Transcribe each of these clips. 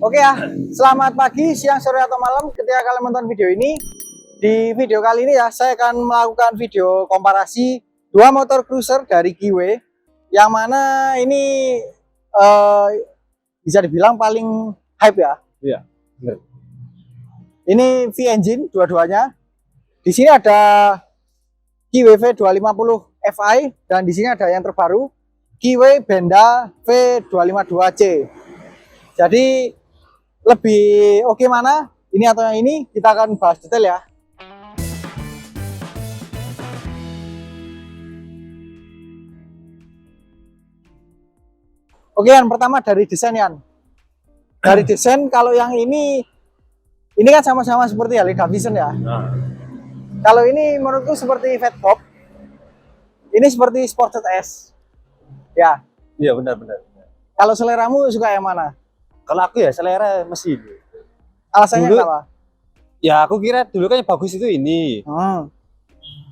Oke ya, selamat pagi, siang, sore, atau malam ketika kalian menonton video ini. Di video kali ini ya, saya akan melakukan video komparasi dua motor cruiser dari Kiwe, yang mana ini bisa dibilang paling hype ya. Iya, benar. Ini V-engine dua-duanya. Di sini ada Kiwe V250 Fi dan di sini ada yang terbaru Kiwe Benda V252C. Jadi lebih oke mana? Ini atau yang ini? Kita akan bahas detail ya. Oke, yang pertama dari desain Yan. Dari desain kalau yang ini kan sama-sama seperti Harley Davidson ya. Nah. Kalau ini menurutku seperti Fatbob. Ini seperti Sportage S. Ya. Iya, benar-benar. Kalau seleramu suka yang mana? Kalau aku ya selera mesin. Alasannya Dulu, kenapa? Ya aku kira dulu kan yang bagus itu ini.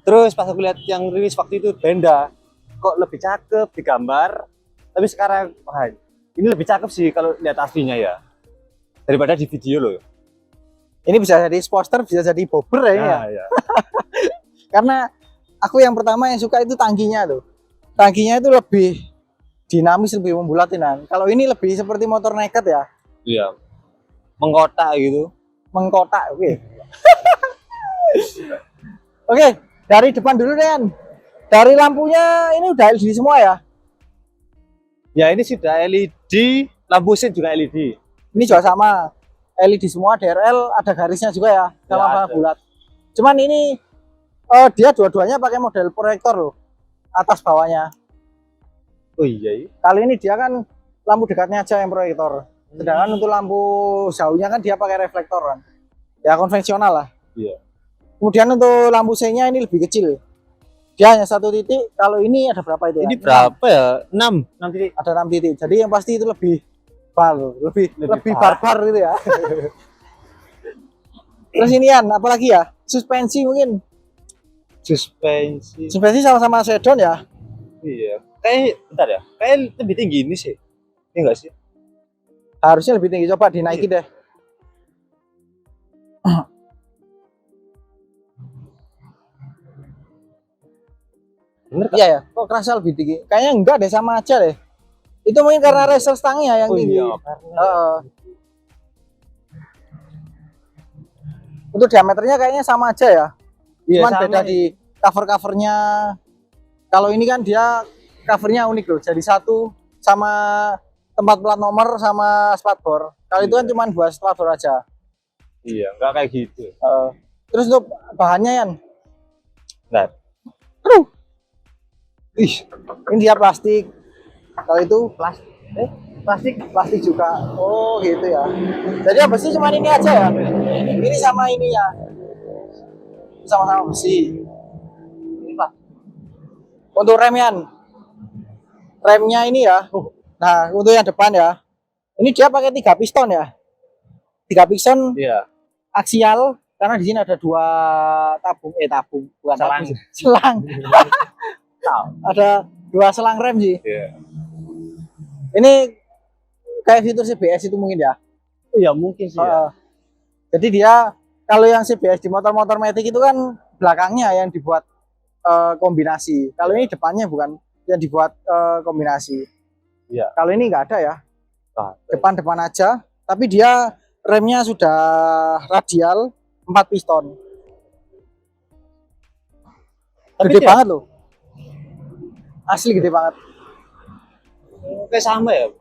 Terus pas aku lihat yang rilis waktu itu Benda, kok lebih cakep di gambar. Tapi sekarang, wah, ini lebih cakep sih kalau lihat aslinya ya. Daripada di video loh. Ini bisa jadi Sportster, bisa jadi bobber ya. Nah, ya. Karena aku yang pertama yang suka itu tangkinya tuh. Tangkinya itu lebih dinamis, lebih membulatin. Kalau ini lebih seperti motor naked ya. Iya. Mengkotak gitu. Mengkotak, oke. Oke, dari depan dulu Ren. Dari lampunya ini udah LED semua ya. Ya ini sudah LED, lampu sen juga LED. Ini juga sama. LED semua, DRL ada garisnya juga ya, sama Ya, bulat. Cuman ini dia dua-duanya pakai model proyektor loh, atas bawahnya. Oh iya. Kali ini dia kan lampu dekatnya aja yang proyektor. Sedangkan untuk lampu jauhnya kan dia pakai reflektor kan. Ya konvensional lah. Iya. Kemudian untuk lampu C-nya ini lebih kecil. Dia hanya 1 titik. Kalau ini ada berapa itu ya? Ini berapa ya? 6 titik. Ada 6 titik. Jadi yang pasti itu lebih lebih barbar gitu ya. Terus ini Yan, apalagi ya? Suspensi mungkin. Suspensi sama-sama sedon ya. Iya. Kayak bentar ya. Kayak lebih tinggi ini sih. Ini enggak sih? Harusnya lebih tinggi, coba dinaikin deh. Bener Iya ya, kok kerasa lebih tinggi? Kayaknya enggak deh, sama aja deh. Itu mungkin karena racer stangnya yang tinggi. Iya, Untuk diameternya kayaknya sama aja ya. iya, Cuman beda di cover-covernya. Kalau ini kan dia covernya unik loh. Jadi satu sama tempat plat nomor sama spatbor. Kalau itu kan cuma buat spatbor aja. Iya, enggak kayak gitu. Terus untuk bahannya Yan? Bentar. Aduh, Ih, ini dia plastik. Kalau itu plastik juga. Oh gitu ya. Jadi apa sih cuma ini aja ya? Ini sama ini ya. Sama-sama besi. Ini Pak. Untuk rem Yan. Remnya ini ya. Nah, untuk yang depan ya. Ini dia pakai 3 piston ya. 3 piston iya. aksial karena di sini ada 2 tabung bukan Selang. tabung, selang. Ada 2 selang rem sih. Iya. Ini kayak fitur CBS itu mungkin ya. Iya, mungkin sih ya. Jadi dia kalau yang CBS di motor-motor Matic itu kan belakangnya yang dibuat kombinasi. Kalau ini depannya bukan yang dibuat kombinasi. Iya. Kalau ini nggak ada ya. Nah, Depan-depan aja. Tapi dia remnya sudah radial 4 piston. tapi Gede dia- banget loh. Asli gede banget. kayak sama ya?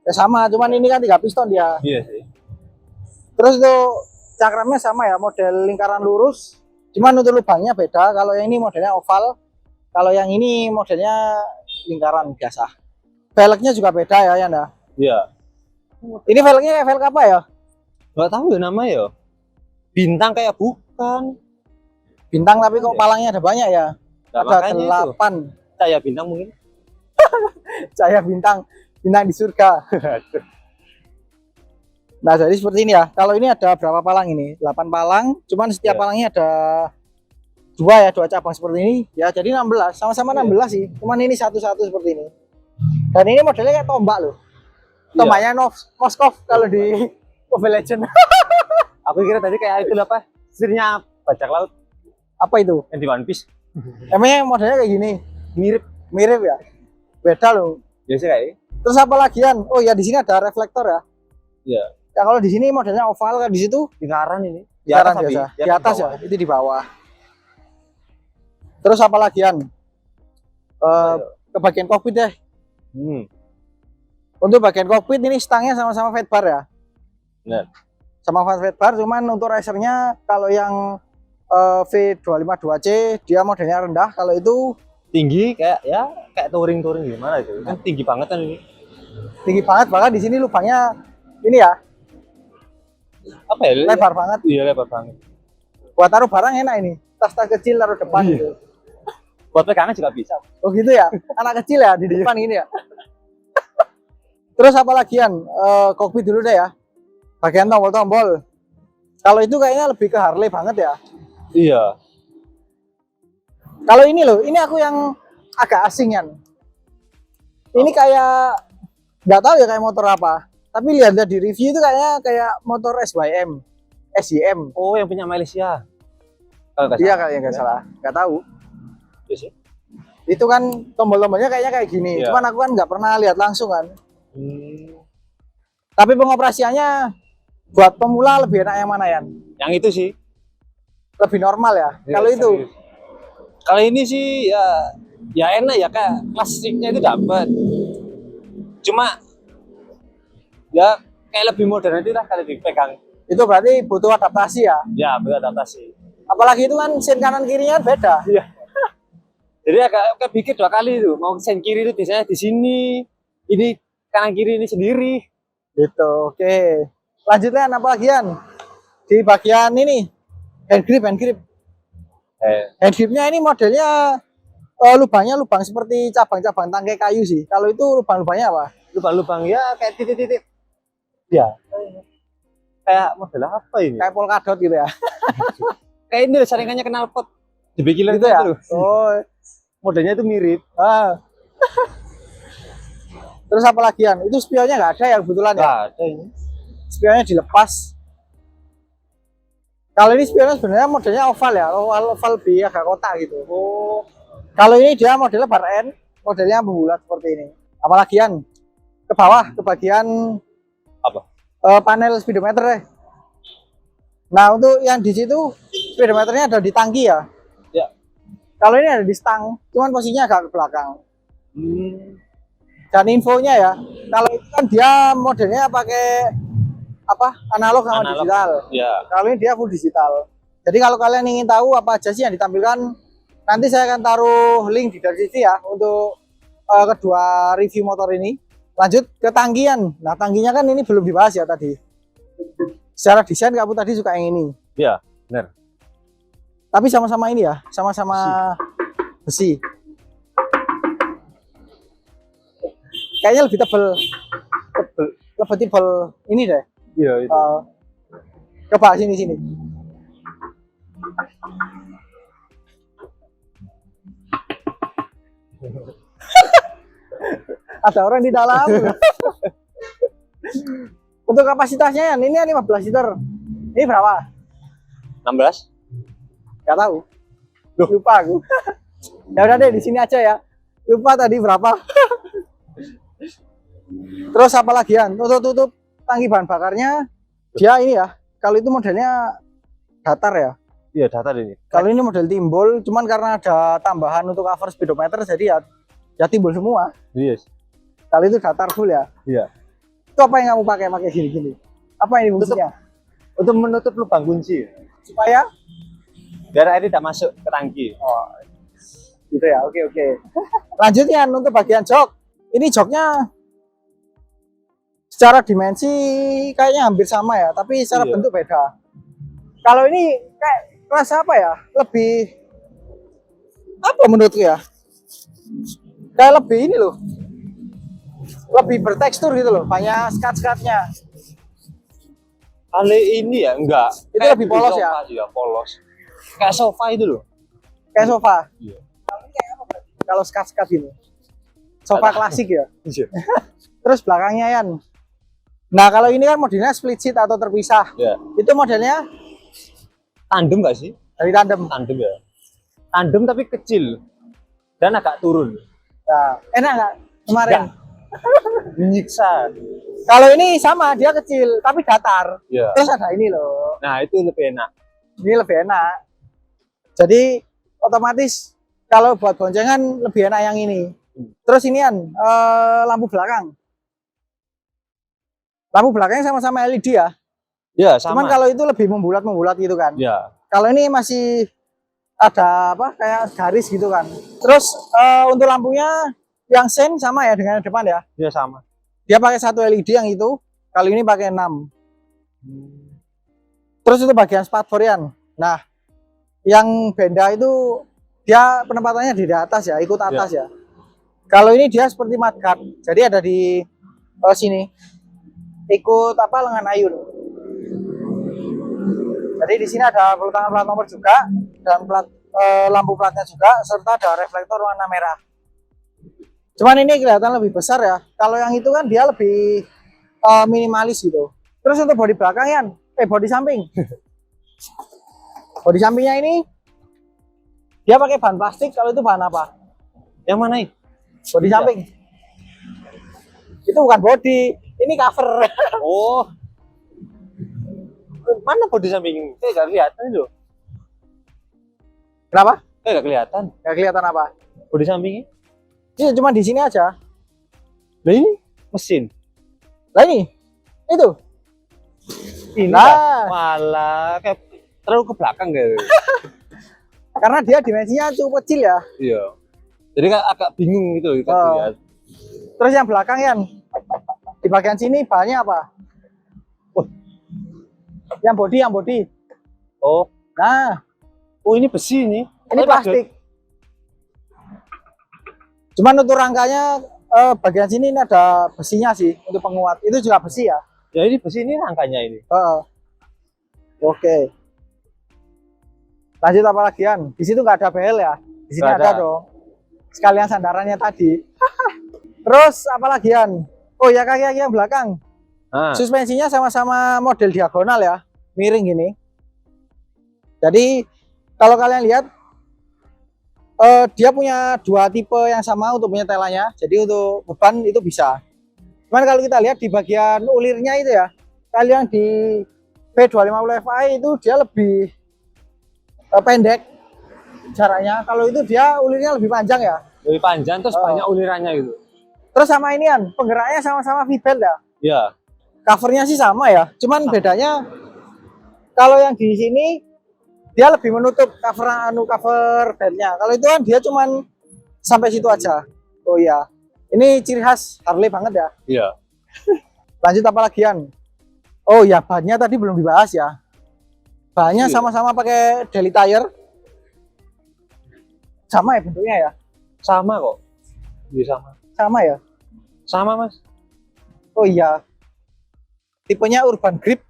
Ya sama, cuman ini kan 3 piston dia. Iya sih. Terus untuk cakramnya sama ya, model lingkaran lurus. Cuman untuk lubangnya beda. Kalau yang ini modelnya oval. Kalau yang ini modelnya lingkaran biasa. Velgnya juga beda ya, Yan ya. Iya. Ini velgnya kayak velg apa ya? Enggak tahu ya namanya ya. Bintang kayak bukan. Bintang tapi kok palangnya ada banyak ya. Nah, Ada makanya itu. 8 Cahaya bintang mungkin. cahaya bintang di surga. Nah, jadi seperti ini ya. Kalau ini ada berapa palang ini? 8 palang. Cuman setiap Ya. palangnya ada 2 cabang seperti ini. Ya, jadi 16. Sama-sama 16 sih. Cuman ini satu-satu seperti ini. Dan ini modelnya kayak tombak loh. Tombaknya Moskov kalau di Mobile Legend. Aku kira tadi kayak itu apa? Setirnya bajak laut Apa itu? yang di One Piece. Emangnya modelnya kayak gini? Mirip. Mirip ya? Beda loh. Biasa kayak. Terus apa lagian? Oh ya di sini ada reflektor ya. Iya. Ya kalau di sini modelnya oval kan di situ Lingkaran ini. lingkaran biasa. Di atas ya, itu di bawah. Terus apa lagian? Ke bagian kokpit deh. Untuk bagian kokpit ini stangnya sama-sama fat bar ya. Benar. Sama fat bar, cuman untuk racernya kalau yang V252C dia modelnya rendah, kalau itu Tinggi kayak ya kayak touring gimana itu. Kan tinggi banget kan ini. tinggi banget, bahkan di sini lubangnya ini ya Apa ya? lebar banget. Iya, lebar banget. Buat taruh barang enak ini, tas-tas kecil taruh depan gitu. Buat pegangan juga bisa. Oh gitu ya, anak kecil ya di depan gini ya. Terus apa lagian? Kokpit dulu deh ya. Bagian tombol-tombol. Kalau itu kayaknya lebih ke Harley banget ya. Iya. Kalau ini loh, ini aku yang agak asingan. Ini kayak nggak tahu ya kayak motor apa. Tapi lihat di review itu kayaknya kayak motor SYM. Oh, yang punya Malaysia. Kalau nggak Iya salah. kayaknya nggak salah, nggak tahu. Iya sih. Itu kan tombol-tombolnya kayaknya kayak gini. Iya. Cuman aku kan nggak pernah lihat langsung kan. Hmm. Tapi pengoperasiannya buat pemula lebih enak yang mana ya? Yang itu sih. Lebih normal ya. Iya, Kalau itu serius. Kalau ini sih ya enak ya, kayak klasiknya itu dapat. Cuma ya kayak lebih modern itu lah kalau dipegang. itu berarti butuh adaptasi ya. Ya, beradaptasi. Apalagi itu kan sen kanan kirinya kan beda. Iya. Jadi agak pikir 2 kali itu. Mau sen kiri itu biasanya di sini, ini kanan kiri ini sendiri. Gitu. Oke. Lanjutnya apa lagian? Di bagian ini hand grip. Hand gripnya ini modelnya lubangnya lubang seperti cabang-cabang tangkai kayu sih. Kalau itu lubang-lubangnya apa? Lubang-lubang ya kayak titik-titik. Ya. Kayak model apa ini? Kayak polkadot gitu ya. Kayak ini loh, saringannya knalpot. Dibikin Gitu ya. terus. Oh. Modelnya itu mirip. Ah. Terus apa lagian? Itu spionnya nggak ada ya kebetulan ya? Nggak ada ini. Spionnya dilepas. Kalau ini spionnya sebenarnya modelnya oval ya, oval B agak kotak gitu. Oh, Kalau ini dia modelnya bar N, modelnya bulat seperti ini. Apa lagian? Ke bawah, ke bagian apa? Panel speedometer deh. Nah untuk yang di situ speedometernya ada di tangki ya. Ya. Kalau ini ada di stang, cuman posisinya agak ke belakang. Dan infonya ya, kalau itu kan dia modelnya pakai apa analog sama Analog. digital. Ya. Kalau ini dia full digital. Jadi kalau kalian ingin tahu apa aja sih yang ditampilkan, nanti saya akan taruh link di deskripsi ya untuk kedua review motor ini. Lanjut ke tangkian. Nah tangkinya kan ini belum dibahas ya tadi. Secara desain kamu tadi suka yang ini. Iya, benar. Tapi sama-sama ini ya, sama-sama besi. Kayaknya lebih tebel, lebih tebel ini deh. Iya, itu. Coba sini. Ada orang di dalam. Untuk kapasitasnya ini 15 liter. Ini berapa? 16? Gak tahu. Lupa aku. Ya udah deh di sini aja ya. Lupa tadi berapa. Terus apa lagian? Tutup tangki bahan bakarnya dia ini ya. Kalau itu modelnya datar ya. Iya, datar ini. Kalau ini model timbul, cuman karena ada tambahan untuk cover speedometer jadi ya timbul semua. Yes. Kalau itu datar full ya. Iya. Itu apa yang kamu pakai gini? Apa ini fungsinya? Untuk menutup lubang kunci Supaya biar air tidak masuk ke tangki. oh gitu ya. Oke. Lanjutnya untuk bagian jok. Ini joknya secara dimensi kayaknya hampir sama ya, tapi secara Iya. bentuk beda. Kalau ini kayak rasa apa ya? Lebih apa menurutku ya? Kayak lebih ini loh. Lebih bertekstur gitu loh, banyak skat-skatnya. Kali ini ya enggak. Itu Kayak lebih di polos sofa ya? Iya, polos. Kayak sofa itu loh. Kayak sofa. Iya. Kalau skat-skat ini. Sofa Ada. klasik ya. Iya. Terus belakangnya Yan. Nah, kalau ini kan modelnya split seat atau terpisah. Ya. Itu modelnya Tandem nggak sih? dari tandem. Tandem ya. Tandem tapi kecil dan agak turun. Nah, enak nggak kemarin? Nggak. Menyiksa. Kalau ini sama, dia kecil tapi datar. Ya. Terus ada ini loh. Nah itu lebih enak. Ini lebih enak. Jadi otomatis kalau buat boncengan lebih enak yang ini. Terus inian lampu belakang. Lampu belakangnya sama-sama LED ya. Ya sama. Cuman kalau itu lebih membulat gitu kan. Ya. Kalau ini masih ada apa kayak garis gitu kan. Terus untuk lampunya yang sen sama ya dengan yang depan ya. Ya sama. Dia pakai satu LED yang itu. Kali ini pakai 6. Terus itu bagian spakborian. Nah, yang benda itu dia penempatannya di atas ya, ikut atas ya. Kalau ini dia seperti mudguard. Jadi ada di sini. Ikut apa lengan ayun. Jadi di sini ada peletangan plat nomor juga dan lampu platnya juga serta ada reflektor warna merah. Cuman ini kelihatan lebih besar ya. Kalau yang itu kan dia lebih minimalis gitu. Terus untuk bodi belakangnya, bodi samping. Bodi sampingnya ini dia pakai bahan plastik. Kalau itu bahan apa? Yang mana ini? Bodi samping. Itu bukan bodi, ini cover. Oh. Mana bodi samping? Kayak gak kelihatan itu. Kenapa? Kayak gak kelihatan. Gak kelihatan apa? Bodi sampingnya? Ini cuma di sini aja. Nah ini mesin. Lah ini, itu. Ini Nah. malah kayak terlalu ke belakang gitu. Karena dia dimensinya cukup kecil ya. Iya. Jadi kan agak bingung gitu kita lihat. Terus yang belakang Yan, di bagian sini bahannya apa? Oh. Yang bodi. Oh. Nah, Oh ini besi ini. ini plastik. Cuman untuk rangkanya bagian sini ini ada besinya sih untuk penguat. Itu juga besi ya. Ya ini besi ini rangkanya ini. Oke. Lanjut apa lagi Yan? Di situ nggak ada bel ya? Di sini ada dong. Sekalian sandarannya tadi. Terus apa lagi Yan? Oh ya kaki yang belakang. Suspensinya sama-sama model diagonal ya, miring gini. Jadi kalau kalian lihat dia punya 2 tipe yang sama untuk penyetelannya. Jadi untuk beban itu bisa. Cuman kalau kita lihat di bagian ulirnya itu ya, kalian di V250 Fi itu dia lebih pendek jaraknya. Kalau itu dia ulirnya lebih panjang ya. Lebih panjang terus banyak ulirannya gitu. Terus sama ini Yan, penggeraknya sama-sama V-belt ya. Iya. Covernya sih sama ya. Cuman bedanya kalau yang di sini dia lebih menutup cover beltnya. Kalau itu kan dia cuman sampai situ aja. Oh iya. Ini ciri khas Harley banget ya. Iya. Lanjut apa lagi Yan? Oh ya, bahannya tadi belum dibahas ya. Bahannya sama-sama pakai daily tire. Sama ya bentuknya ya? Sama kok. Iya sama. Sama ya? Sama Mas. Oh iya. Tipenya Urban Grip.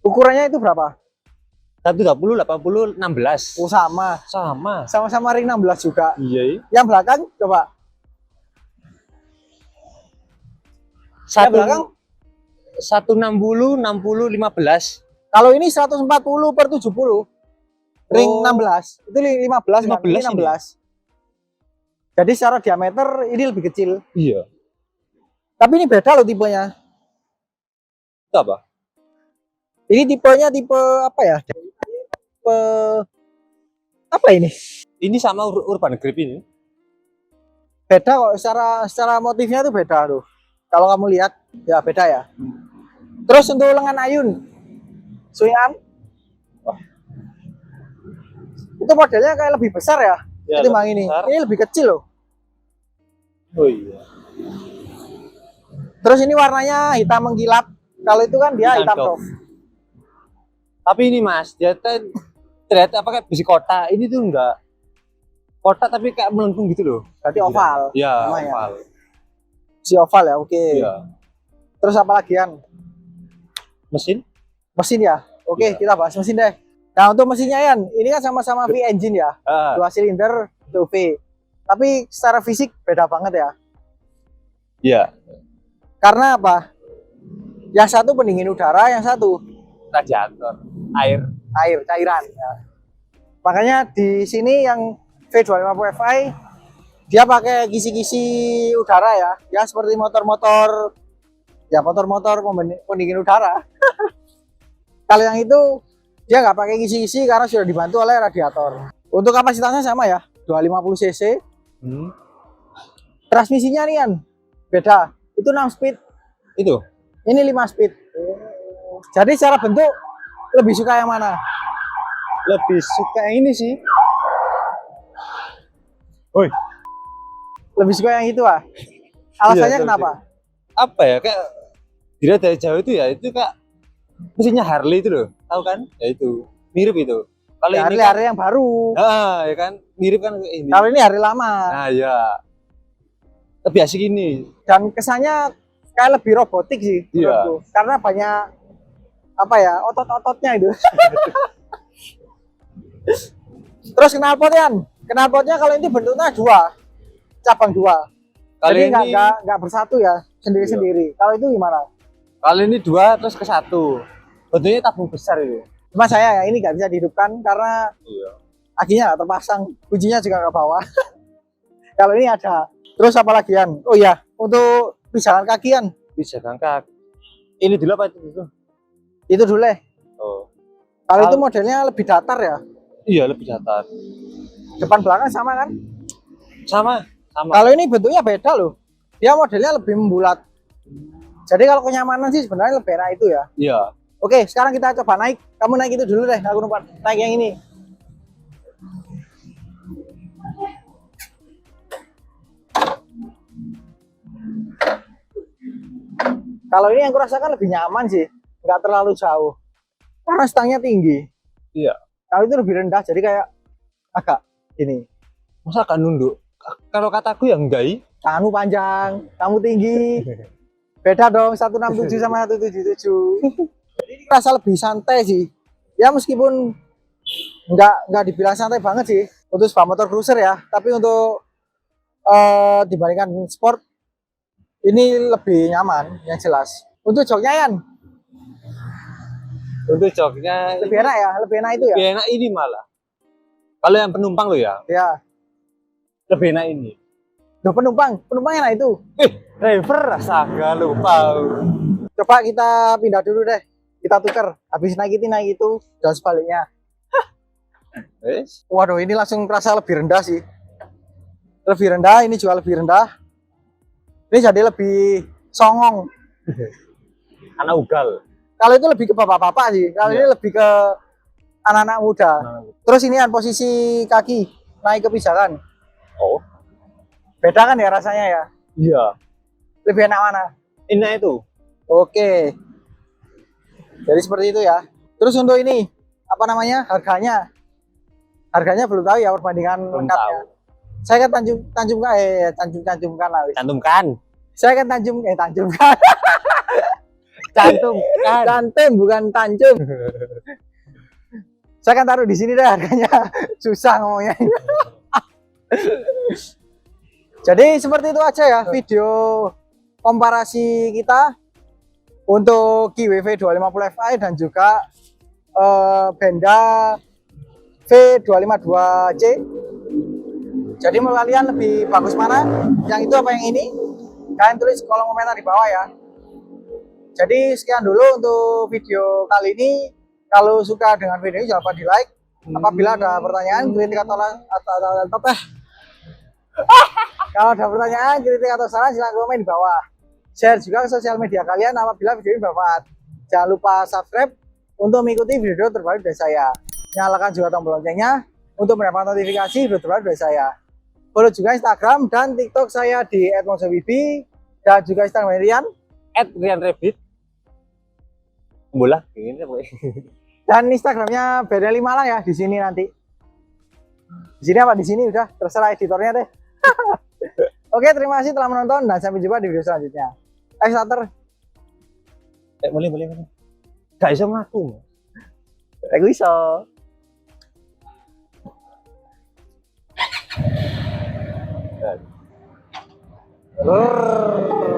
Ukurannya itu berapa? 120, 80, 16. Oh sama. Sama. Sama-sama ring 16 juga. Iya. Yang belakang coba. Yang belakang 160, 60, 15. kalau ini 140/70. Ring 16. Itu 15 kan? Ini 16. Jadi secara diameter ini lebih kecil. Iya. Tapi ini beda loh tipenya. Itu apa? Ini tipenya tipe apa ya? Tipe apa ini? Ini sama Urban Grip ini. Beda kok, secara motifnya tuh beda tuh. Kalau kamu lihat ya beda ya. Terus untuk lengan ayun, swing arm, itu modelnya kayak lebih besar ya, ketimbang ini. Ini lebih kecil loh. Oh iya. Terus ini warnanya hitam mengkilap. Kalau itu kan dia hitam soft. Tapi ini Mas, dia terlihat apa kayak besi kotak. Ini tuh enggak kotak tapi kayak melengkung gitu loh. Berarti oval. Iya, oval. Si oval ya, oke. Iya. Terus apa lagian? Mesin? Mesin ya. Oke, kita bahas mesin deh. Nah, untuk mesinnya Yan, ini kan sama-sama V-engine ya. 2 silinder, 2V. Tapi secara fisik beda banget ya. Iya. Karena apa? Yang satu pendingin udara, yang satu radiator, air. air cairan. Ya. Makanya di sini yang V250 Fi dia pakai kisi-kisi udara ya, ya seperti motor-motor ya motor-motor pendingin udara. Kalau yang itu dia nggak pakai kisi-kisi karena sudah dibantu oleh radiator. Untuk kapasitasnya sama ya, 250 cc. Transmisinya nih kan beda. Itu 6 speed. Itu. Ini 5 speed. Jadi secara bentuk lebih suka yang mana? Lebih suka yang ini sih. Woi. Lebih suka yang itu ah. Alasannya Iya, kenapa? Apa ya, kayak dilihat dari jauh itu ya, itu kak mesinnya Harley itu loh, tahu kan? Ya itu mirip itu. Kalau Ya, ini Harley yang baru. ya kan mirip kan kayak ini. Kalau ini Harley lama. Nah ya, lebih asik ini. Dan kesannya kayak lebih robotik sih. Iya. Menurutku. Karena banyak apa ya otot-ototnya itu. Terus knalpotnya kalau ini bentuknya dua, cabang dua. Kali Jadi ini nggak bersatu ya, sendiri-sendiri. Kalau itu gimana? kali ini 2 terus ke 1. Bentuknya tabung besar itu. Cuma saya ya ini nggak bisa dihidupkan karena Iya. akinya nggak terpasang, kuncinya juga ke bawah. Kalau ini ada. Terus apa lagian? Oh iya, untuk pijakan kakian Bisa ngangkat. Ini dulu apa itu? itu dulu. Oh. Kalau itu modelnya lebih datar ya. Iya, lebih datar. Depan belakang sama kan? Sama. Kalau ini bentuknya beda loh. Dia modelnya lebih membulat. Jadi kalau kenyamanan sih sebenarnya lebih enak itu ya. Iya. Oke, sekarang kita coba naik. Kamu naik itu dulu deh. Aku naik yang ini. Kalau ini yang kurasakan lebih nyaman sih. Nggak terlalu jauh. Karena stangnya tinggi. Iya. Kalau itu lebih rendah. Jadi kayak agak ini. Masa kan nunduk? Kalau kataku ya enggak i. Kamu panjang, kamu tinggi. Beda dong 167 sama 177. Jadi ini rasa lebih santai sih. Ya meskipun nggak dibilang santai banget sih untuk sepeda motor cruiser ya. Tapi untuk dibandingkan sport ini lebih nyaman yang jelas. Untuk joknya Yan, Untuk joknya lebih enak ya, lebih enak itu ya. lebih enak ini malah. Kalau yang penumpang lo ya, Ya, lebih enak ini. loh penumpang enak itu. Driver astaga lupa. Coba kita pindah dulu deh. Kita tuker. Habis naik itu dan sebaliknya. Wes. Waduh, ini langsung terasa lebih rendah sih. Lebih rendah, ini juga lebih rendah. Ini jadi lebih songong. Anak ugal. Kalau itu lebih ke bapak-bapak sih. Kalau ini lebih ke anak-anak muda. Terus ini kan posisi kaki naik ke pijakan. Oh. Beda kan ya rasanya ya? Iya. Lebih enak mana? Enak itu. Oke. Jadi seperti itu ya. Terus untuk ini, apa namanya? Harganya? Harganya belum tahu ya perbandingan Belum lengkapnya. tahu. Saya kan tanjungkan lah. Cantumkan. Saya kan tanjungkan. Cantumkan. Cantem bukan tanjung. Saya kan taruh di sini deh harganya. Susah ngomongnya. Jadi seperti itu aja ya video komparasi kita untuk GWV 250 Fi dan juga Benda V252C. Jadi menurut kalian lebih bagus mana? Yang itu apa yang ini? Kalian tulis kolom komentar di bawah ya. Jadi sekian dulu untuk video kali ini. Kalau suka dengan video ini jangan lupa di like. Apabila ada pertanyaan, kritik atau kalau ada pertanyaan, kritik atau saran silahkan komen di bawah. Share juga ke sosial media kalian apabila video ini bermanfaat. Jangan lupa subscribe untuk mengikuti video terbaru dari saya. Nyalakan juga tombol loncengnya untuk mendapat notifikasi video terbaru dari saya. Follow juga Instagram dan TikTok saya di @monzobibi dan juga Instagram Rian @rianrabbit. Bola, ini apa? dan Instagramnya Benda 5 lah ya di sini nanti. Di sini apa di sini udah terserah editornya deh. Oke, terima kasih telah menonton dan sampai jumpa di video selanjutnya. Starter. Boleh. Gak bisa ngaku. Aku iso. Brrrr.